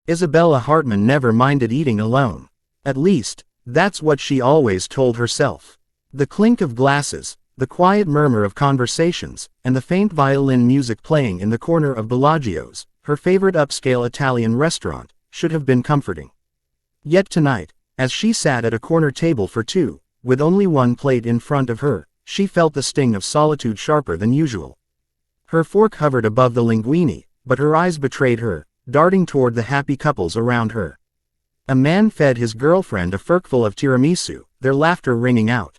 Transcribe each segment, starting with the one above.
Isabella Hartman never minded eating alone. At least, that's what she always told herself. The clink of glasses, the quiet murmur of conversations, and the faint violin music playing in the corner of Bellagio's, her favorite upscale Italian restaurant, should have been comforting. Yet tonight, as she sat at a corner table for two, with only one plate in front of her, she felt the sting of solitude sharper than usual. Her fork hovered above the linguine, but her eyes betrayed her, darting toward the happy couples around her. A man fed his girlfriend a forkful of tiramisu, their laughter ringing out.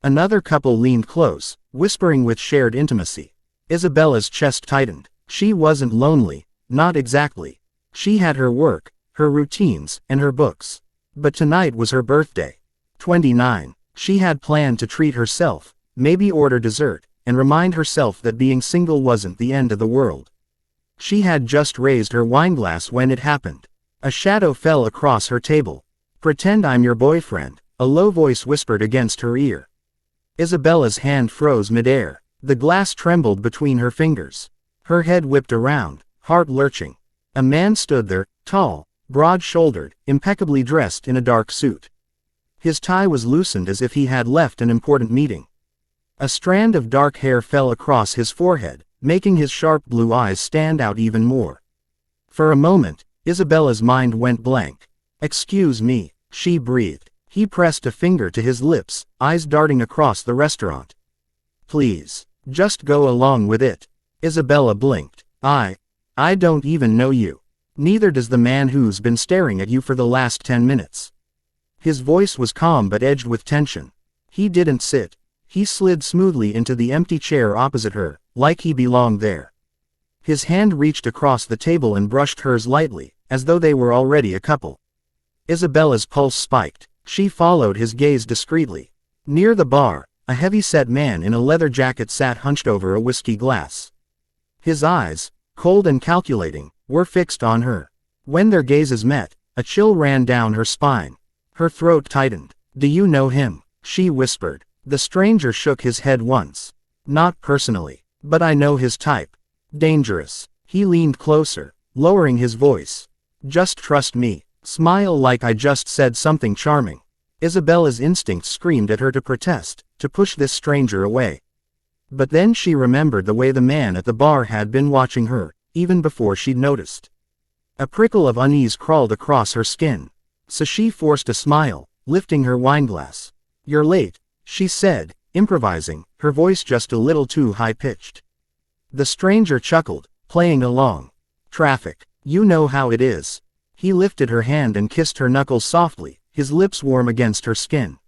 Another couple leaned close, whispering with shared intimacy. Isabella's chest tightened. She wasn't lonely, not exactly. She had her work, her routines, and her books. But tonight was her birthday. 29. She had planned to treat herself, maybe order dessert, and remind herself that being single wasn't the end of the world. She had just raised her wineglass when it happened. A shadow fell across her table. "Pretend I'm your boyfriend," a low voice whispered against her ear. Isabella's hand froze midair. The glass trembled between her fingers. Her head whipped around, heart lurching. A man stood there, tall, broad-shouldered, impeccably dressed in a dark suit. His tie was loosened as if he had left an important meeting. A strand of dark hair fell across his forehead, making his sharp blue eyes stand out even more. For a moment, Isabella's mind went blank. "Excuse me," she breathed. He pressed a finger to his lips, eyes darting across the restaurant. "Please, just go along with it." Isabella blinked. I don't even know you. Neither does the man who's been staring at you for the last 10 minutes. His voice was calm but edged with tension. He didn't sit. He slid smoothly into the empty chair opposite her, like he belonged there. His hand reached across the table and brushed hers lightly, as though they were already a couple. Isabella's pulse spiked. She followed his gaze discreetly. Near the bar, a heavy-set man in a leather jacket sat hunched over a whiskey glass. His eyes, cold and calculating, were fixed on her. When their gazes met, a chill ran down her spine. Her throat tightened. "Do you know him?" she whispered. The stranger shook his head once. "Not personally, but I know his type. Dangerous." He leaned closer, lowering his voice. "Just trust me. Smile like I just said something charming." Isabella's instinct screamed at her to protest, to push this stranger away. But then she remembered the way the man at the bar had been watching her, even before she'd noticed. A prickle of unease crawled across her skin. So she forced a smile, lifting her wineglass. "You're late," she said, improvising, her voice just a little too high-pitched. The stranger chuckled, playing along. "Traffic. You know how it is." He lifted her hand and kissed her knuckles softly, his lips warm against her skin.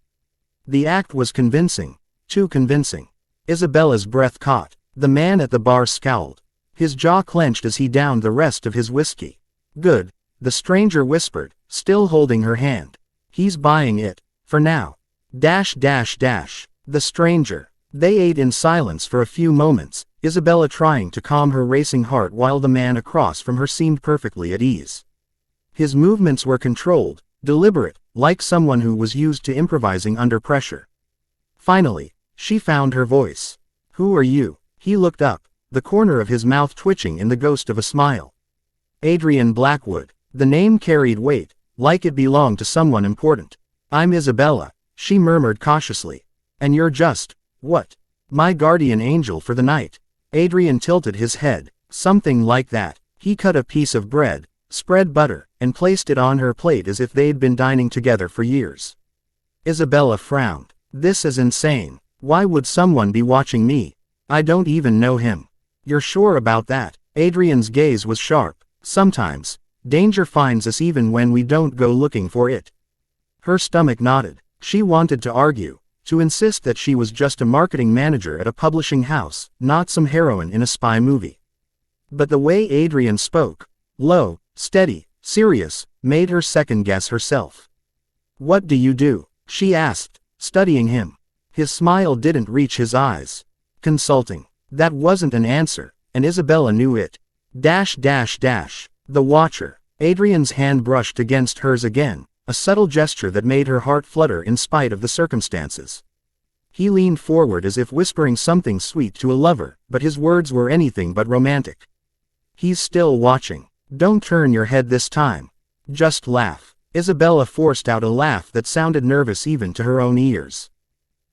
The act was convincing, too convincing. Isabella's breath caught. The man at the bar scowled. His jaw clenched as he downed the rest of his whiskey. "Good," the stranger whispered, still holding her hand. "He's buying it, for now." The stranger. They ate in silence for a few moments, Isabella trying to calm her racing heart while the man across from her seemed perfectly at ease. His movements were controlled, deliberate, like someone who was used to improvising under pressure. Finally, she found her voice. "Who are you?" He looked up, the corner of his mouth twitching in the ghost of a smile. "Adrian Blackwood." The name carried weight, like it belonged to someone important. "I'm Isabella," she murmured cautiously. "And you're just, what? My guardian angel for the night." Adrian tilted his head. "Something like that." He cut a piece of bread, spread butter, and placed it on her plate as if they'd been dining together for years. Isabella frowned. "This is insane. Why would someone be watching me? I don't even know him." "You're sure about that?" Adrian's gaze was sharp. "Sometimes, danger finds us even when we don't go looking for it." Her stomach knotted. She wanted to argue, to insist that she was just a marketing manager at a publishing house, not some heroine in a spy movie. But the way Adrian spoke, low, steady, serious, made her second-guess herself. "What do you do?" she asked, studying him. His smile didn't reach his eyes. "Consulting." That wasn't an answer, and Isabella knew it. The Watcher. Adrian's hand brushed against hers again, a subtle gesture that made her heart flutter in spite of the circumstances. He leaned forward as if whispering something sweet to a lover, but his words were anything but romantic. "He's still watching." Don't turn your head this time. Just laugh. Isabella forced out a laugh that sounded nervous even to her own ears.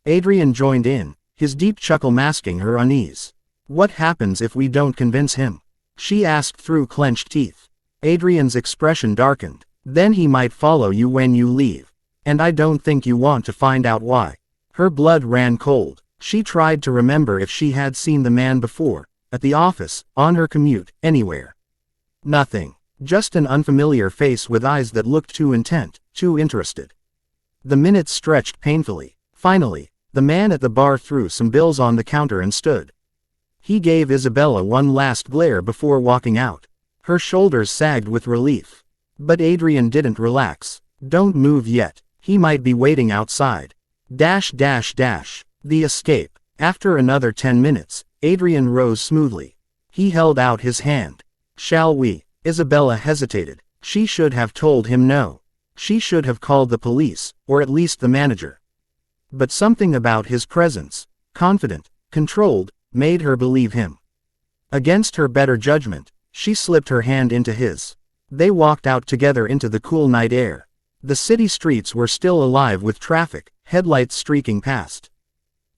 Adrian joined in, his deep chuckle masking her unease. What happens if we don't convince him? She asked through clenched teeth. Adrian's expression darkened. Then he might follow you when you leave. And I don't think you want to find out why. Her blood ran cold. She tried to remember if she had seen the man before, at the office, on her commute, anywhere. Nothing. Just an unfamiliar face with eyes that looked too intent, too interested. The minutes stretched painfully. Finally, the man at the bar threw some bills on the counter and stood. He gave Isabella one last glare before walking out. Her shoulders sagged with relief. But Adrian didn't relax. Don't move yet. He might be waiting outside. The escape. After another 10 minutes, Adrian rose smoothly. He held out his hand. Shall we? Isabella hesitated. She should have told him no. She should have called the police, or at least the manager. But something about his presence, confident, controlled, made her believe him. Against her better judgment, she slipped her hand into his. They walked out together into the cool night air. The city streets were still alive with traffic, headlights streaking past.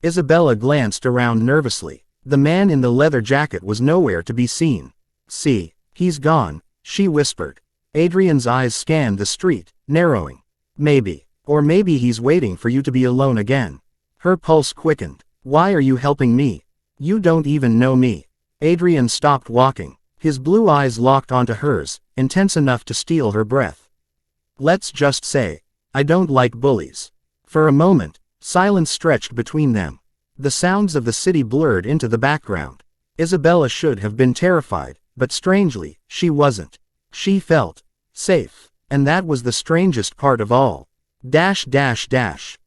Isabella glanced around nervously. The man in the leather jacket was nowhere to be seen. See, he's gone, she whispered. Adrian's eyes scanned the street, narrowing. Maybe. Or maybe he's waiting for you to be alone again. Her pulse quickened. Why are you helping me? You don't even know me. Adrian stopped walking. His blue eyes locked onto hers, intense enough to steal her breath. Let's just say, I don't like bullies. For a moment, silence stretched between them. The sounds of the city blurred into the background. Isabella should have been terrified, but strangely, she wasn't. She felt safe. And that was the strangest part of all.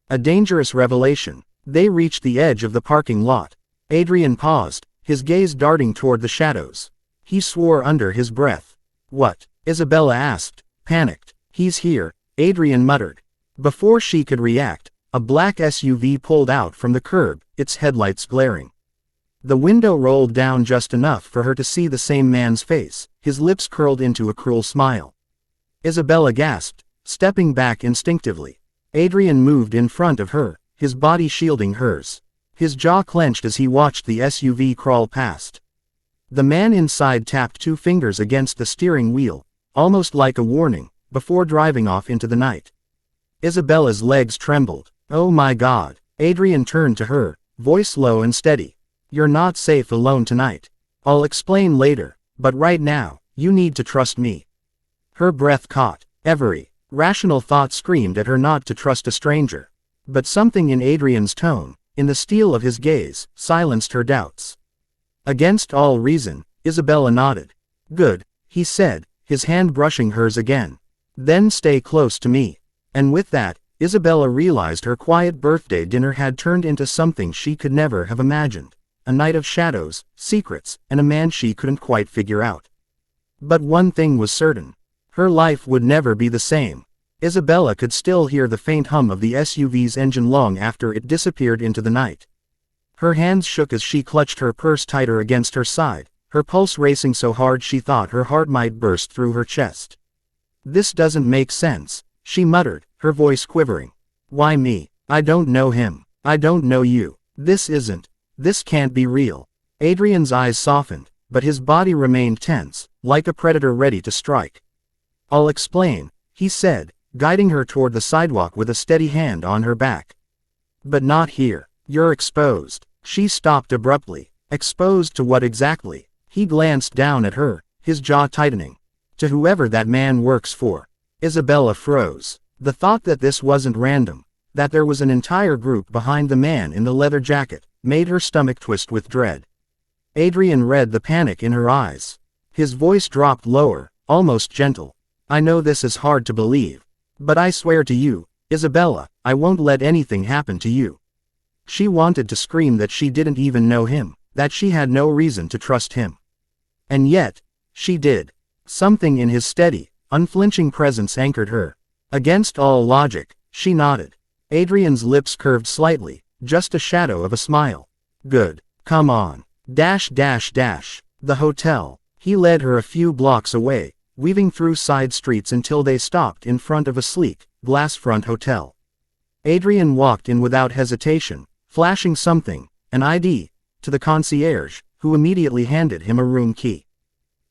A dangerous revelation. They reached the edge of the parking lot. Adrian paused, his gaze darting toward the shadows. He swore under his breath. What? Isabella asked, panicked. He's here, Adrian muttered. Before she could react, a black SUV pulled out from the curb, its headlights glaring. The window rolled down just enough for her to see the same man's face, his lips curled into a cruel smile. Isabella gasped, stepping back instinctively. Adrian moved in front of her, his body shielding hers. His jaw clenched as he watched the SUV crawl past. The man inside tapped 2 fingers against the steering wheel, almost like a warning, before driving off into the night. Isabella's legs trembled. Oh my God. Adrian turned to her, voice low and steady. You're not safe alone tonight. I'll explain later, but right now, you need to trust me. Her breath caught. Every rational thought screamed at her not to trust a stranger. But something in Adrian's tone, in the steel of his gaze, silenced her doubts. Against all reason, Isabella nodded. Good, he said, his hand brushing hers again. Then stay close to me. And with that, Isabella realized her quiet birthday dinner had turned into something she could never have imagined. A night of shadows, secrets, and a man she couldn't quite figure out. But one thing was certain. Her life would never be the same. Isabella could still hear the faint hum of the SUV's engine long after it disappeared into the night. Her hands shook as she clutched her purse tighter against her side, her pulse racing so hard she thought her heart might burst through her chest. This doesn't make sense, she muttered, her voice quivering. Why me? I don't know him. I don't know you. This can't be real. Adrian's eyes softened, but his body remained tense, like a predator ready to strike. I'll explain, he said, guiding her toward the sidewalk with a steady hand on her back. But not here. You're exposed. She stopped abruptly. Exposed to what exactly? He glanced down at her, his jaw tightening. To whoever that man works for. Isabella froze. The thought that this wasn't random, that there was an entire group behind the man in the leather jacket, made her stomach twist with dread. Adrian read the panic in her eyes. His voice dropped lower, almost gentle. I know this is hard to believe. But I swear to you, Isabella, I won't let anything happen to you. She wanted to scream that she didn't even know him, that she had no reason to trust him. And yet, she did. Something in his steady, unflinching presence anchored her. Against all logic, she nodded. Adrian's lips curved slightly, just a shadow of a smile. Good. Come on. The hotel. He led her a few blocks away, weaving through side streets until they stopped in front of a sleek, glass-front hotel. Adrian walked in without hesitation, flashing something, an ID, to the concierge, who immediately handed him a room key.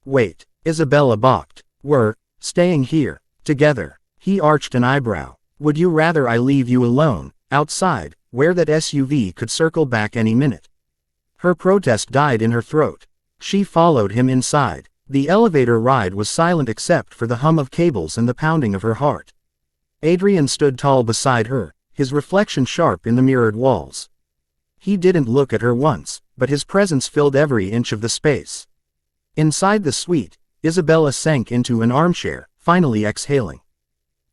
Wait, Isabella balked. We're staying here, together. He arched an eyebrow. Would you rather I leave you alone, outside, where that SUV could circle back any minute? Her protest died in her throat. She followed him inside. The elevator ride was silent except for the hum of cables and the pounding of her heart. Adrian stood tall beside her, his reflection sharp in the mirrored walls. He didn't look at her once, but his presence filled every inch of the space. Inside the suite, Isabella sank into an armchair, finally exhaling.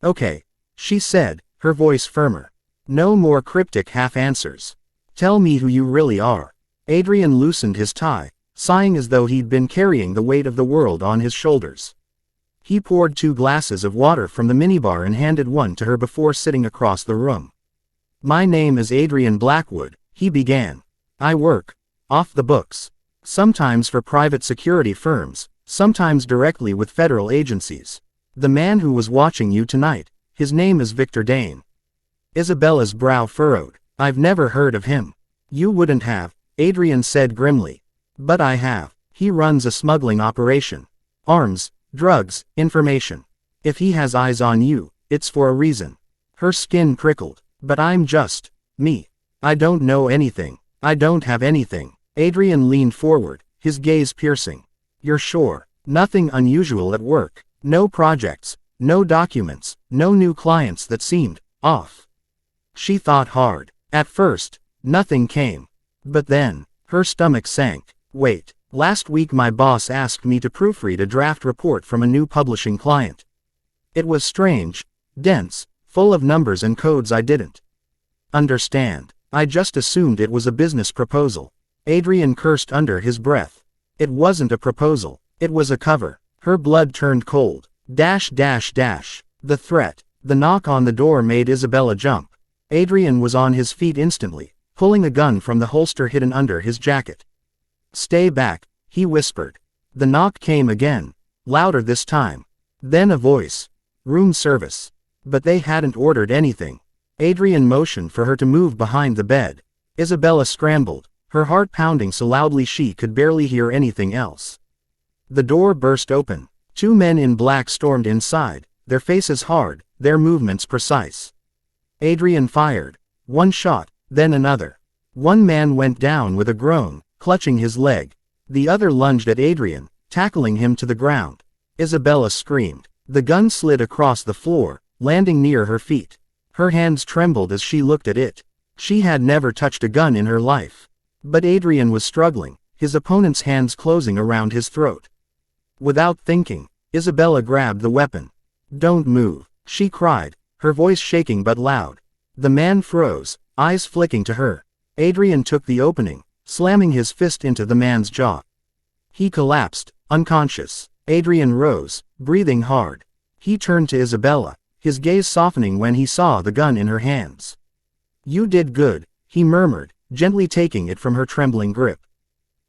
Okay, she said, her voice firmer. No more cryptic half-answers. Tell me who you really are. Adrian loosened his tie, sighing as though he'd been carrying the weight of the world on his shoulders. He poured 2 glasses of water from the minibar and handed one to her before sitting across the room. My name is Adrian Blackwood, he began. I work off the books. Sometimes for private security firms, sometimes directly with federal agencies. The man who was watching you tonight, his name is Victor Dane. Isabella's brow furrowed. I've never heard of him. You wouldn't have, Adrian said grimly. But I have. He runs a smuggling operation. Arms, drugs, information. If he has eyes on you, it's for a reason. Her skin prickled. But I'm just me. I don't know anything. I don't have anything. Adrian leaned forward, his gaze piercing. You're sure? Nothing unusual at work. No projects, no documents, no new clients that seemed off. She thought hard. At first, nothing came. But then, her stomach sank. Wait, last week my boss asked me to proofread a draft report from a new publishing client. It was strange, dense, full of numbers and codes I didn't understand. I just assumed it was a business proposal. Adrian cursed under his breath. It wasn't a proposal. It was a cover. Her blood turned cold. The threat. The knock on the door made Isabella jump. Adrian was on his feet instantly, pulling a gun from the holster hidden under his jacket. Stay back, he whispered. The knock came again, louder this time. Then a voice. Room service. But they hadn't ordered anything. Adrian motioned for her to move behind the bed. Isabella scrambled, her heart pounding so loudly she could barely hear anything else. The door burst open. 2 men in black stormed inside, their faces hard, their movements precise. Adrian fired. 1 shot, then another. 1 man went down with a groan, clutching his leg. The other lunged at Adrian, tackling him to the ground. Isabella screamed. The gun slid across the floor, landing near her feet. Her hands trembled as she looked at it. She had never touched a gun in her life. But Adrian was struggling, his opponent's hands closing around his throat. Without thinking, Isabella grabbed the weapon. Don't move, she cried, her voice shaking but loud. The man froze, eyes flicking to her. Adrian took the opening, slamming his fist into the man's jaw. He collapsed, unconscious. Adrian rose, breathing hard. He turned to Isabella, his gaze softening when he saw the gun in her hands. You did good, he murmured, gently taking it from her trembling grip.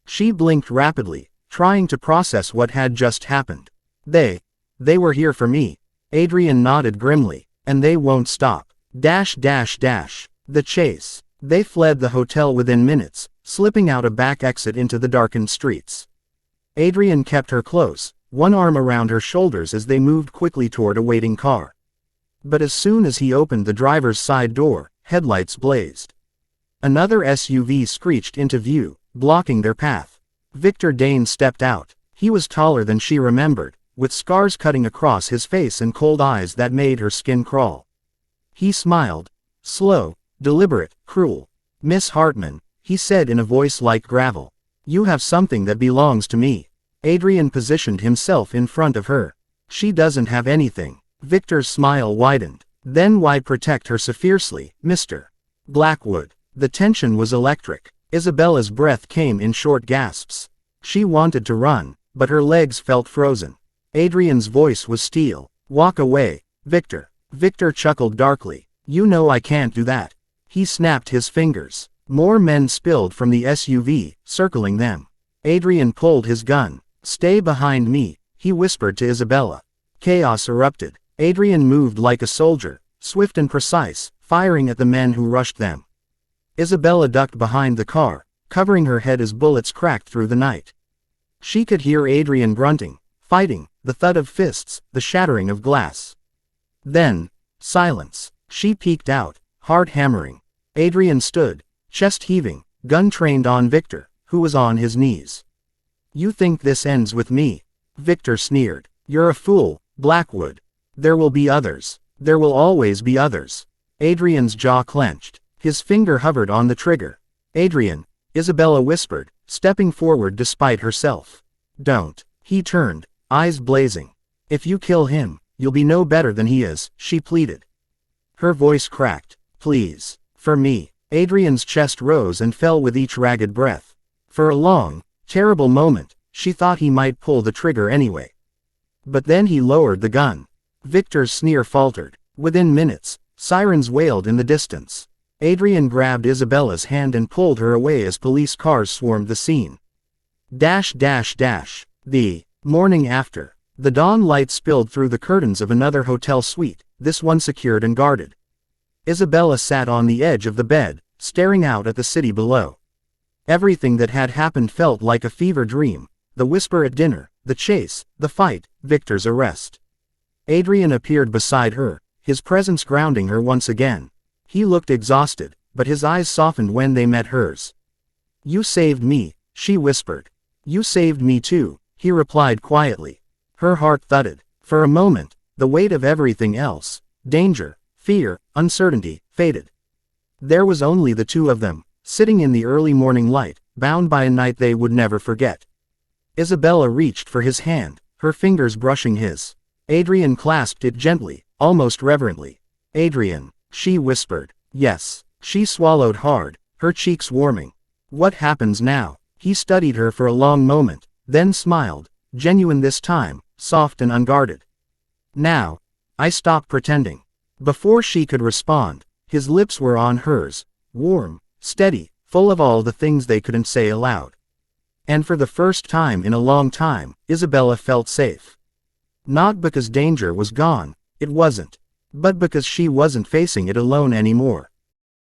She blinked rapidly, trying to process what had just happened. They were here for me. Adrian nodded grimly. And they won't stop. The chase. They fled the hotel within minutes, slipping out a back exit into the darkened streets. Adrian kept her close, one arm around her shoulders as they moved quickly toward a waiting car. But as soon as he opened the driver's side door, headlights blazed. Another SUV screeched into view, blocking their path. Victor Dane stepped out. He was taller than she remembered, with scars cutting across his face and cold eyes that made her skin crawl. He smiled. Slow, deliberate, cruel. Miss Hartman, he said in a voice like gravel. You have something that belongs to me. Adrian positioned himself in front of her. She doesn't have anything. Victor's smile widened. Then why protect her so fiercely, Mr. Blackwood? The tension was electric. Isabella's breath came in short gasps. She wanted to run, but her legs felt frozen. Adrian's voice was steel. Walk away, Victor. Victor chuckled darkly. You know I can't do that. He snapped his fingers. More men spilled from the SUV, circling them. Adrian pulled his gun. Stay behind me, he whispered to Isabella. Chaos erupted. Adrian moved like a soldier, swift and precise, firing at the men who rushed them. Isabella ducked behind the car, covering her head as bullets cracked through the night. She could hear Adrian grunting, fighting, the thud of fists, the shattering of glass. Then, silence. She peeked out, hard hammering. Adrian stood, chest heaving, gun trained on Victor, who was on his knees. You think this ends with me? Victor sneered. You're a fool, Blackwood. There will be others. There will always be others. Adrian's jaw clenched. His finger hovered on the trigger. Adrian, Isabella whispered, stepping forward despite herself. Don't. He turned, eyes blazing. If you kill him, you'll be no better than he is, she pleaded. Her voice cracked. Please. For me. Adrian's chest rose and fell with each ragged breath. For a long, terrible moment, she thought he might pull the trigger anyway. But then he lowered the gun. Victor's sneer faltered. Within minutes, sirens wailed in the distance. Adrian grabbed Isabella's hand and pulled her away as police cars swarmed the scene. The morning after. The dawn light spilled through the curtains of another hotel suite, this one secured and guarded. Isabella sat on the edge of the bed, staring out at the city below. Everything that had happened felt like a fever dream: the whisper at dinner, the chase, the fight, Victor's arrest. Adrian appeared beside her, his presence grounding her once again. He looked exhausted, but his eyes softened when they met hers. You saved me, she whispered. You saved me too, he replied quietly. Her heart thudded. For a moment, the weight of everything else, danger, fear, uncertainty, faded. There was only the two of them, sitting in the early morning light, bound by a night they would never forget. Isabella reached for his hand, her fingers brushing his. Adrian clasped it gently, almost reverently. Adrian, she whispered. Yes. She swallowed hard, her cheeks warming. What happens now? He studied her for a long moment, then smiled, genuine this time, soft and unguarded. Now, I stop pretending. Before she could respond, his lips were on hers, warm, steady, full of all the things they couldn't say aloud. And for the first time in a long time, Isabella felt safe. Not because danger was gone, it wasn't, but because she wasn't facing it alone anymore.